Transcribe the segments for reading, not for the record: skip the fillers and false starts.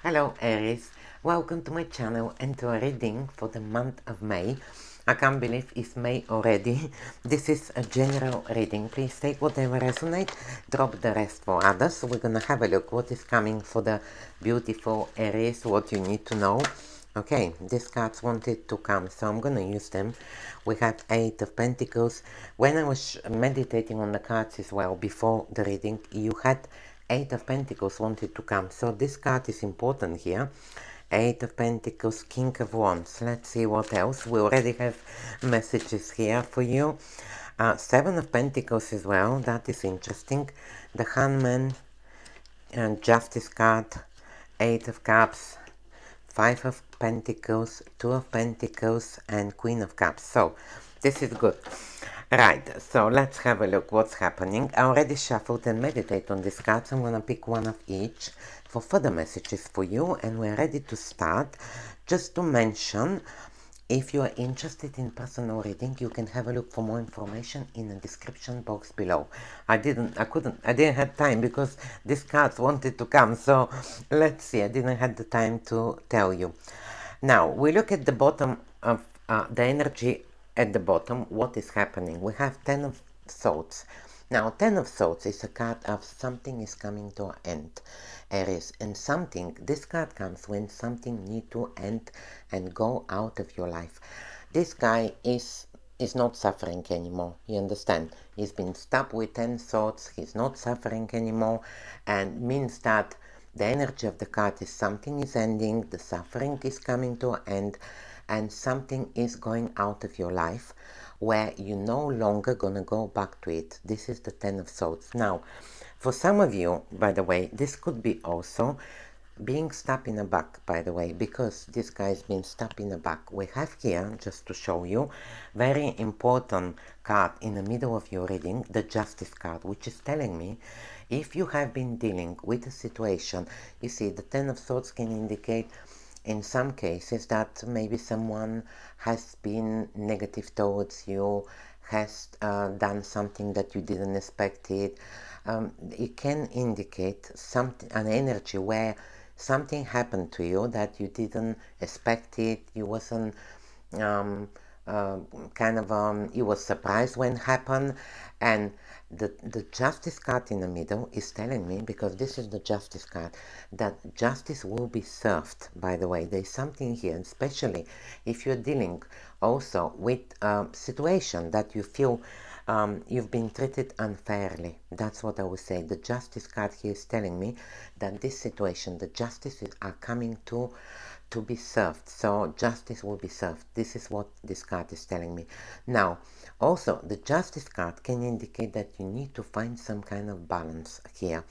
Hello Aries, welcome to my channel and to a reading for the month of May. I can't believe it's May already. This is a general reading. Please take whatever resonates, drop the rest for others. We're gonna have a look what is coming for the beautiful Aries, what you need to know. Okay, these cards wanted to come, so I'm gonna use them. We have Eight of Pentacles. When I was meditating on the cards as well before the reading, you had Eight of Pentacles wanted to come, so this card is important here. Eight of Pentacles, King of Wands. Let's see what else. We already have messages here for you. Seven of Pentacles as well. That is interesting. The Hangman and Justice card. Eight of Cups. Five of Pentacles, Two of Pentacles, and Queen of Cups. So this is good. Right, so let's have a look what's happening. I already shuffled and meditate on these cards. I'm going to pick one of each for further messages for you, and we're ready to start. Just to mention, if you are interested in personal reading, you can have a look for more information in the description box below. I didn't have time because these cards wanted to come, so let's see, I didn't have the time to tell you. Now, we look at the bottom of the energy at the bottom, what is happening. We have Ten of Swords. Now, Ten of Swords is a card of something is coming to an end, Aries, and something, this card comes when something need to end and go out of your life. This guy is not suffering anymore, you understand? He's been stuck with 10 swords, he's not suffering anymore, and means that the energy of the card is something is ending, the suffering is coming to an end, and something is going out of your life where you're no longer gonna go back to it. This is the Ten of Swords. Now, for some of you, by the way, this could be also being stuck in a bug, by the way, because this guy's been stuck in a bug. We have here, just to show you, very important card in the middle of your reading, the Justice card, which is telling me if you have been dealing with a situation, you see, the Ten of Swords can indicate in some cases that maybe someone has been negative towards you, has done something that you didn't expect it. It can indicate something, an energy where something happened to you that you didn't expect it, you wasn't um, uh, you was surprised when it happened, and the justice card in the middle is telling me, because this is the justice card, that justice will be served. By the way, there's something here, especially if you're dealing also with a situation that you feel you've been treated unfairly. That's what I would say. The justice card here is telling me that this situation, the justices are coming to be served. So justice will be served. This is what this card is telling me. Now, also, the justice card can indicate that you need to find some kind of balance here,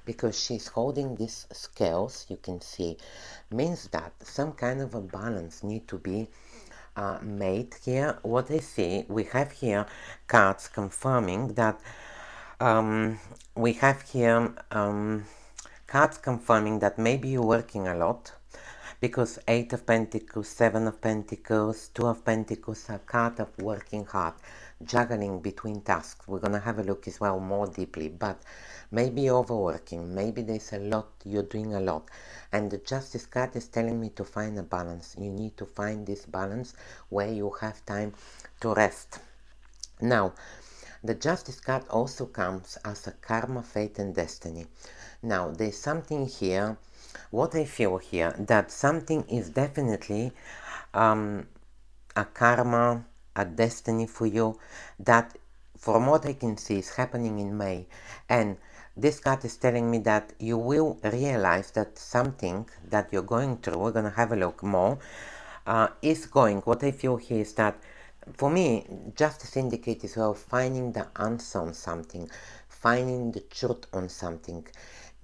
because she's holding these scales, you can see, means that some kind of a balance need to be made here. What I see, we have here cards confirming that we have here cards confirming that maybe you're working a lot, because Eight of Pentacles, Seven of Pentacles, Two of Pentacles are card of working hard, juggling between tasks. We're gonna have a look as well more deeply, but maybe overworking, maybe there's a lot, you're doing a lot, and the Justice card is telling me to find a balance. You need to find this balance where you have time to rest. Now, the Justice card also comes as a karma, fate, and destiny. Now, there's something here, what I feel here, that something is definitely a karma, a destiny for you, that from what I can see is happening in May. And this card is telling me that you will realize that something that you're going through, we're going to have a look more, is going. What I feel here is that, for me, justice indicates as well finding the answer on something, finding the truth on something.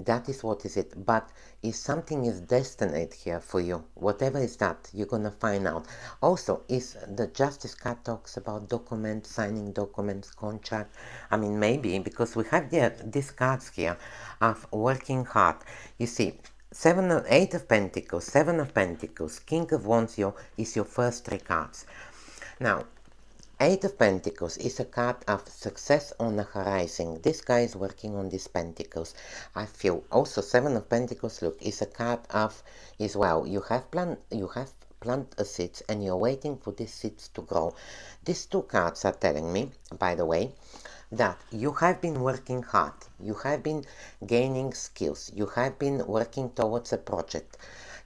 That is what is it. But if something is destined here for you, whatever is that, you're gonna find out. Also, is the Justice card talks about documents, signing documents, contract. I mean, maybe because we have these cards here of working hard. You see, Eight of Pentacles, Seven of Pentacles, King of Wands is your first three cards. Now, Eight of Pentacles is a card of success on the horizon. This guy is working on these pentacles. I feel also Seven of Pentacles, look, is a card of as well. You have plant a seeds and you're waiting for these seeds to grow. These two cards are telling me, by the way, that you have been working hard, you have been gaining skills, you have been working towards a project,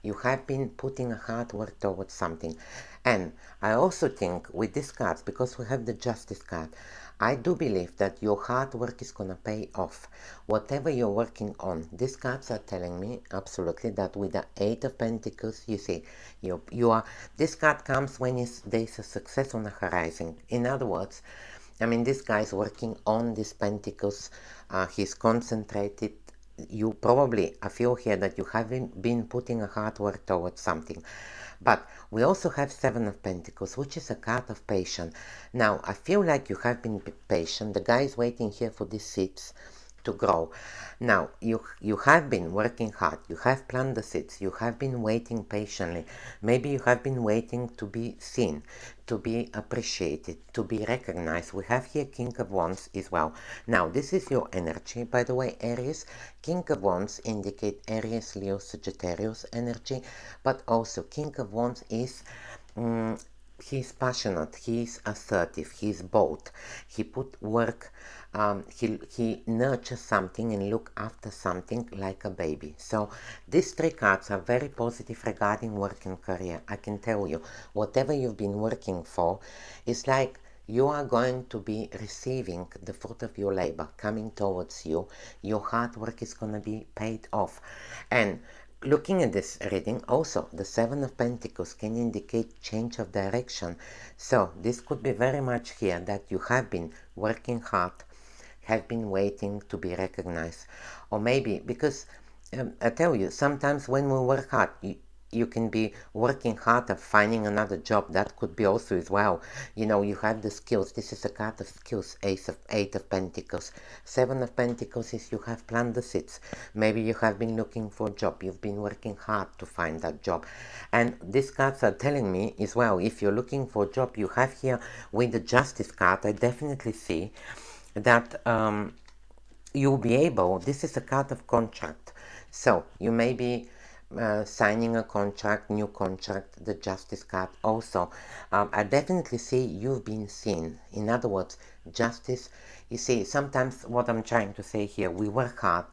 you have been putting a hard work towards something. And I also think with these cards, because we have the Justice card, I do believe that your hard work is gonna pay off. Whatever you're working on, these cards are telling me absolutely that with the Eight of Pentacles, you see, you are. This card comes when there's a success on the horizon. In other words, I mean, this guy is working on these pentacles. He's concentrated. You probably, I feel here that you haven't been putting a hard work towards something. But we also have Seven of Pentacles, which is a card of patience. Now, I feel like you have been patient. The guy is waiting here for these seeds to grow. Now, you have been working hard. You have planted the seeds. You have been waiting patiently. Maybe you have been waiting to be seen, to be appreciated, to be recognized. We have here King of Wands as well. Now, this is your energy, by the way, Aries. King of Wands indicate Aries, Leo, Sagittarius energy, but also King of Wands is he's passionate, he's assertive, he's bold. He put work, he nurtures something and look after something like a baby. So these three cards are very positive regarding work and career. I can tell you, whatever you've been working for, is like you are going to be receiving the fruit of your labor coming towards you. Your hard work is going to be paid off. And looking at this reading, also the Seven of Pentacles can indicate change of direction. So this could be very much here that you have been working hard, have been waiting to be recognized. Or maybe because I tell you, sometimes when we work hard, you can be working hard at finding another job. That could be also as well. You know, you have the skills. This is a card of skills. Eight of Pentacles. Seven of Pentacles is you have planted the seeds. Maybe you have been looking for a job. You've been working hard to find that job. And these cards are telling me as well, if you're looking for a job, you have here with the Justice card, I definitely see that you'll be able, this is a card of contract. So you may be signing a contract, new contract, the Justice card also. I definitely see you've been seen. In other words, justice, you see, sometimes what I'm trying to say here, we work hard,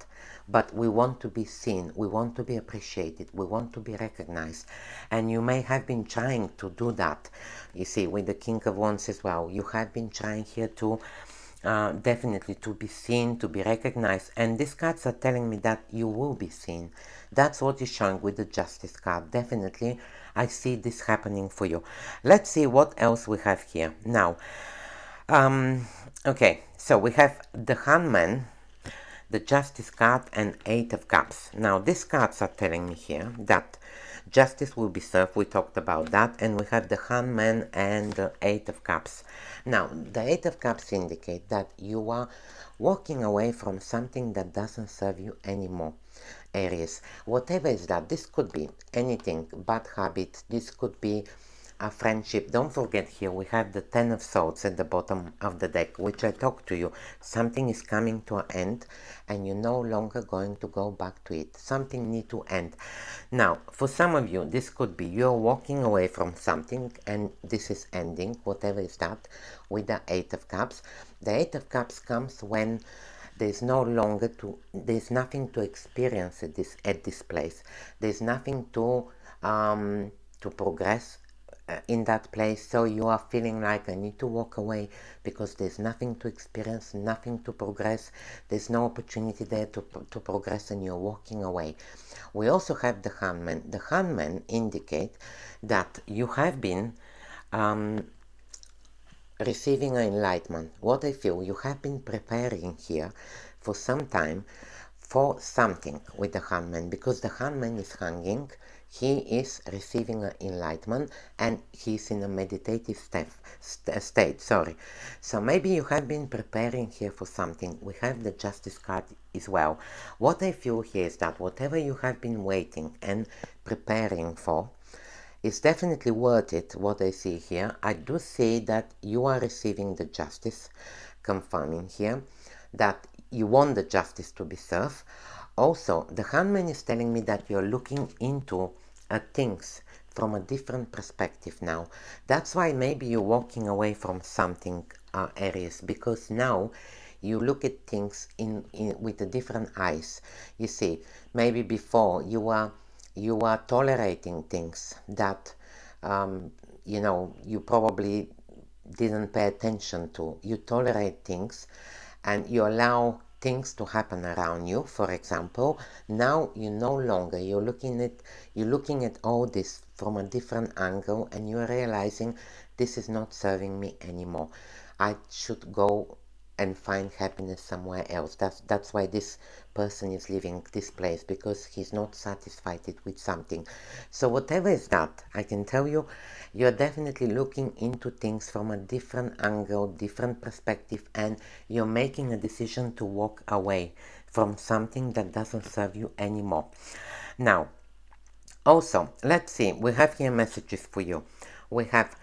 but we want to be seen, we want to be appreciated, we want to be recognized. And you may have been trying to do that. You see, with the King of Wands as well, you have been trying here to definitely to be seen, to be recognized. And these cards are telling me that you will be seen. That's what is showing with the Justice card. Definitely, I see this happening for you. Let's see what else we have here. Now, okay, so we have the Hangman, the Justice card, and Eight of Cups. Now, these cards are telling me here that justice will be served. We talked about that. And we have the Hangman and the Eight of Cups. Now, the Eight of Cups indicate that you are walking away from something that doesn't serve you anymore. Aries, whatever is that, this could be anything, bad habit, this could be a friendship. Don't forget here we have the Ten of Swords at the bottom of the deck, which I talked to you. Something is coming to an end and you're no longer going to go back to it. Something need to end. Now, for some of you, this could be you're walking away from something and this is ending, whatever is that, with the Eight of Cups. The Eight of Cups comes when there's nothing to experience at this place. There's nothing to progress in that place. So you are feeling like I need to walk away because there's nothing to experience, nothing to progress. There's no opportunity there to progress, and you're walking away. We also have the Hangman. The Hangman indicate that you have been receiving enlightenment. What I feel, you have been preparing here for some time for something with the Hangman, because the Hangman is hanging, he is receiving an enlightenment, and he's in a meditative state. Sorry. So maybe you have been preparing here for something. We have the Justice card as well. What I feel here is that whatever you have been waiting and preparing for, It's definitely worth it, what I see here. I do see that you are receiving the justice, confirming here that you want the justice to be served. Also, the handman is telling me that you're looking into things from a different perspective now. That's why maybe you're walking away from something, Aries, because now you look at things with a different eyes. You see, maybe before you are tolerating things that you probably didn't pay attention to. You tolerate things and you allow things to happen around you. For example, now you no longer, you're looking at all this from a different angle, and you're realizing this is not serving me anymore. I should go and find happiness somewhere else. That's why this person is leaving this place, because he's not satisfied with something. So whatever is that, I can tell you, you're definitely looking into things from a different angle, different perspective, and you're making a decision to walk away from something that doesn't serve you anymore. Now, also, let's see, we have here messages for you. We have,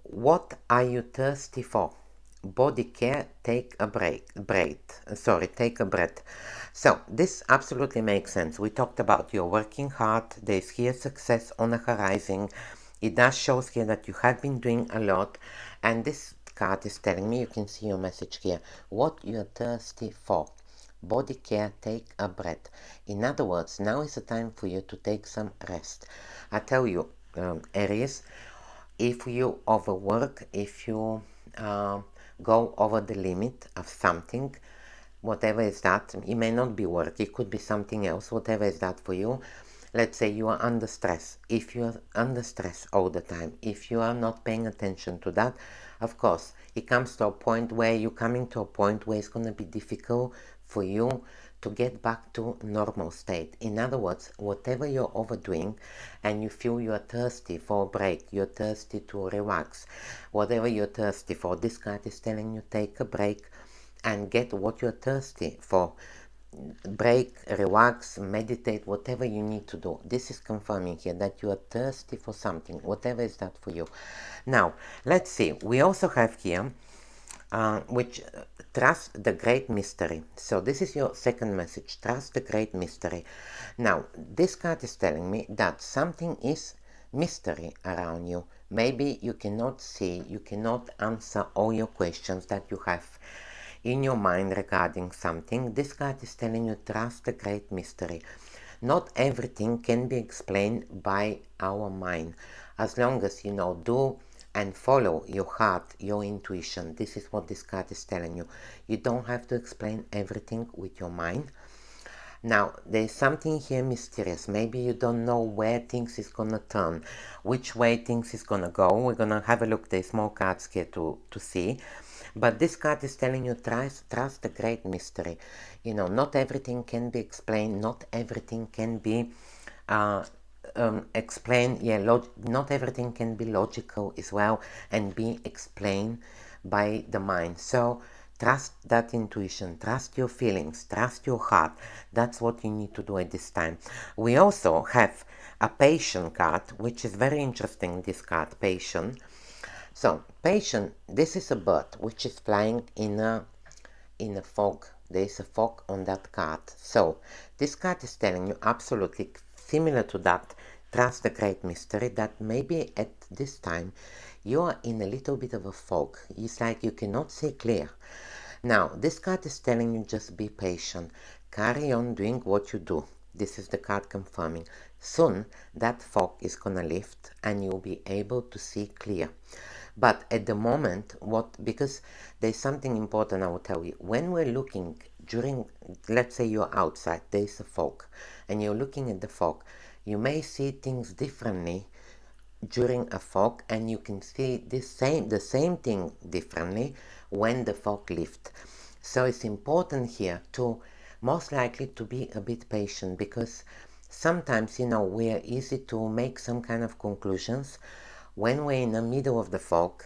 what are you thirsty for? Body care, take a take a breath. So this absolutely makes sense. We talked about you're working hard. There's here success on the horizon. It does shows here that you have been doing a lot, and this card is telling me, you can see your message here, what you're thirsty for. Body care, take a breath. In other words, now is the time for you to take some rest. I tell you, Aries, if you overwork, if you uh, go over the limit of something, whatever is that, it may not be work, it could be something else, whatever is that for you. Let's say you are under stress. If you are under stress all the time, if you are not paying attention to that, of course, it comes to a point where you're coming to a point where it's going to be difficult for you to get back to normal state. In other words, whatever you're overdoing and you feel you're thirsty for a break, you're thirsty to relax, whatever you're thirsty for, this card is telling you take a break and get what you're thirsty for. Break, relax, meditate, whatever you need to do. This is confirming here that you are thirsty for something, whatever is that for you. Now, let's see. We also have here, which trust the great mystery. So this is your second message, trust the great mystery. Now, this card is telling me that something is mystery around you. Maybe you cannot see, you cannot answer all your questions that you have in your mind regarding something. This card is telling you trust the great mystery. Not everything can be explained by our mind. As long as do and follow your heart, your intuition. This is what this card is telling you. You don't have to explain everything with your mind. Now, there is something here mysterious. Maybe you don't know where things is gonna turn, which way things is gonna go. We're gonna have a look. There's more cards here to see. But this card is telling you trust the great mystery. Not everything can be explained. Not everything can be explained. Yeah, not everything can be logical as well and be explained by the mind. So trust that intuition, trust your feelings, trust your heart. That's what you need to do at this time. We also have a patient card, which is very interesting, this card, patient. So, patient, this is a bird which is flying in a fog. There is a fog on that card. So, this card is telling you absolutely similar to that, trust the great mystery, that maybe at this time you are in a little bit of a fog. It's like you cannot see clear. Now, this card is telling you just be patient. Carry on doing what you do. This is the card confirming. Soon, that fog is gonna lift and you'll be able to see clear. But at the moment, because there's something important I will tell you. When we're looking during, let's say you're outside, there's a fog, and you're looking at the fog, you may see things differently during a fog, and you can see the same thing differently when the fog lifts. So it's important here to most likely to be a bit patient, because sometimes we're easy to make some kind of conclusions when we're in the middle of the fog.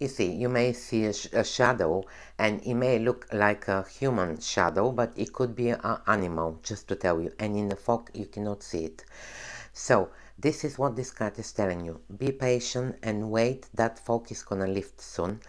You see, you may see a shadow, and it may look like a human shadow, but it could be an animal, just to tell you. And in the fog, you cannot see it. So this is what this card is telling you. Be patient and wait. That fog is gonna lift soon,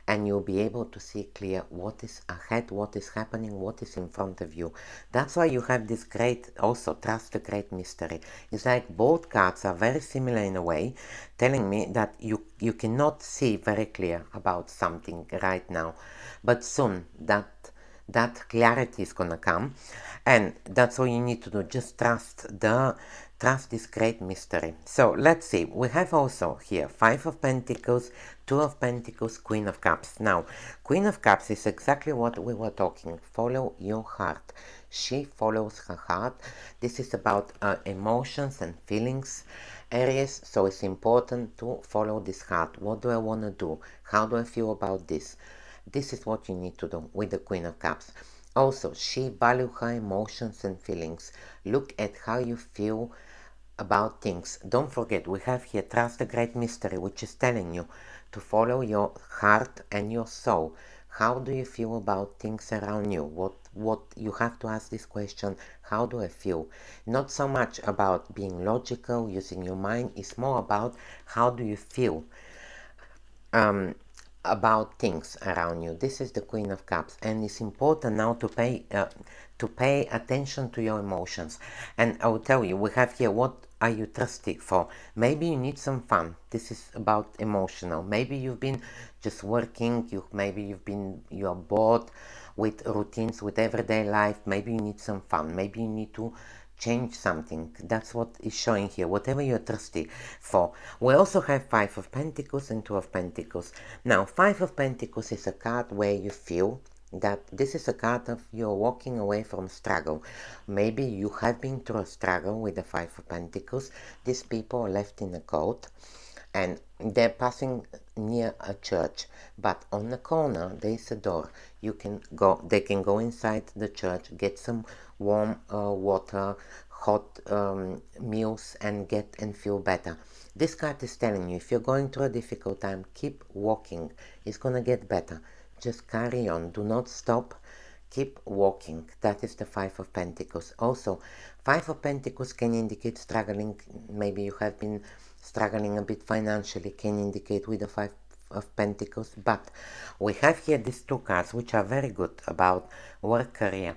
and you'll be able to see clear what is ahead, what is happening, what is in front of you. That's why you have this great, also trust the great mystery. It's like both cards are very similar in a way, telling me that you cannot see very clear about something right now, but soon that clarity is gonna come, and that's all you need to do. Just trust this great mystery. So let's see, we have also here Five of Pentacles, Two of Pentacles, Queen of Cups. Now Queen of Cups is exactly what we were talking. Follow your heart. She follows her heart. This is about emotions and feelings, Aries, so it's important to follow this heart. What do I want to do? How do I feel about this? This is what you need to do with the Queen of Cups. Also, she values her emotions and feelings. Look at how you feel about things. Don't forget, we have here Trust the Great Mystery, which is telling you to follow your heart and your soul. How do you feel about things around you? What you have to ask this question, how do I feel? Not so much about being logical, using your mind, it's more about how do you feel um, about things around you. This is the Queen of Cups, and it's important now to pay attention to your emotions. And I will tell you, we have here, what are you thirsty for? Maybe you need some fun. This is about emotional. Maybe you've been just working. You are bored with routines, with everyday life. Maybe you need some fun. Maybe you need to change something. That's what is showing here, whatever you're thirsty for. We also have Five of Pentacles and Two of Pentacles. Now Five of Pentacles is a card where you feel that this is a card of you're walking away from struggle. Maybe you have been through a struggle with the Five of Pentacles. These people are left in a coat and they're passing near a church, but on the corner there is a door. They can go inside the church, get some warm water, hot meals, and feel better. This card is telling you, if you're going through a difficult time, keep walking. It's gonna get better. Just carry on. Do not stop. Keep walking. That is the Five of Pentacles. Also, Five of Pentacles can indicate struggling. Maybe you have been struggling a bit financially, can indicate with the Five of Pentacles. But we have here these two cards which are very good about work, career.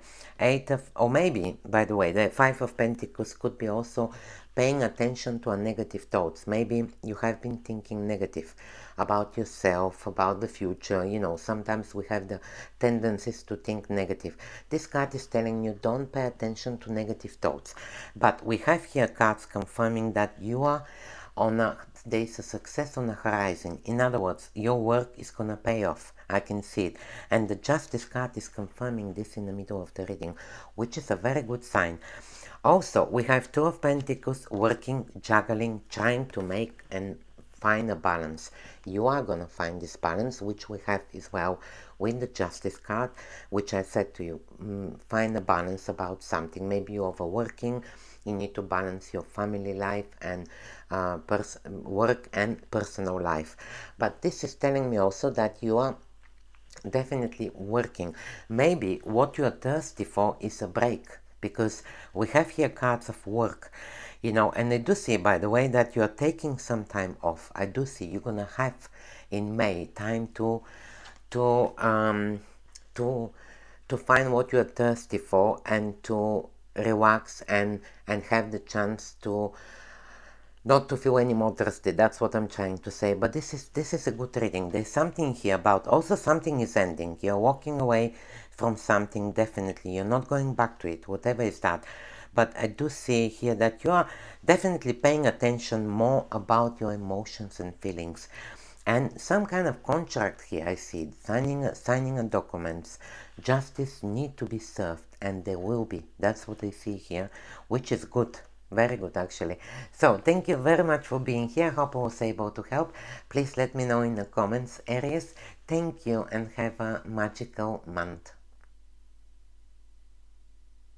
Or maybe, by the way, the Five of Pentacles could be also paying attention to negative thoughts. Maybe you have been thinking negative about yourself, about the future. You know, sometimes we have the tendencies to think negative. This card is telling you don't pay attention to negative thoughts. But we have here cards confirming that you are there is a success on the horizon. In other words, your work is gonna pay off. I can see it. And the Justice card is confirming this in the middle of the reading, which is a very good sign. Also, we have Two of Pentacles working, juggling, trying to make and find a balance. You are going to find this balance, which we have as well with the Justice card, which I said to you, find a balance about something. Maybe you're overworking, you need to balance your family life and work and personal life. But this is telling me also that you are definitely working. Maybe what you are thirsty for is a break, because we have here cards of work, you know, and I do see, by the way, that you are taking some time off. I do see you're gonna have in May time to um to to find what you are thirsty for and to relax and have the chance to not to feel any more thirsty. That's what I'm trying to say. But this is a good reading. There's something here about also something is ending. You're walking away from something, definitely. You're not going back to it, whatever is that. But I do see here that you are definitely paying attention more about your emotions and feelings. And some kind of contract here, I see, signing a documents. Justice need to be served, and there will be. That's what I see here, which is good. Very good, actually. So, thank you very much for being here. Hope I was able to help. Please let me know in the comments, Aries. Thank you, and have a magical month.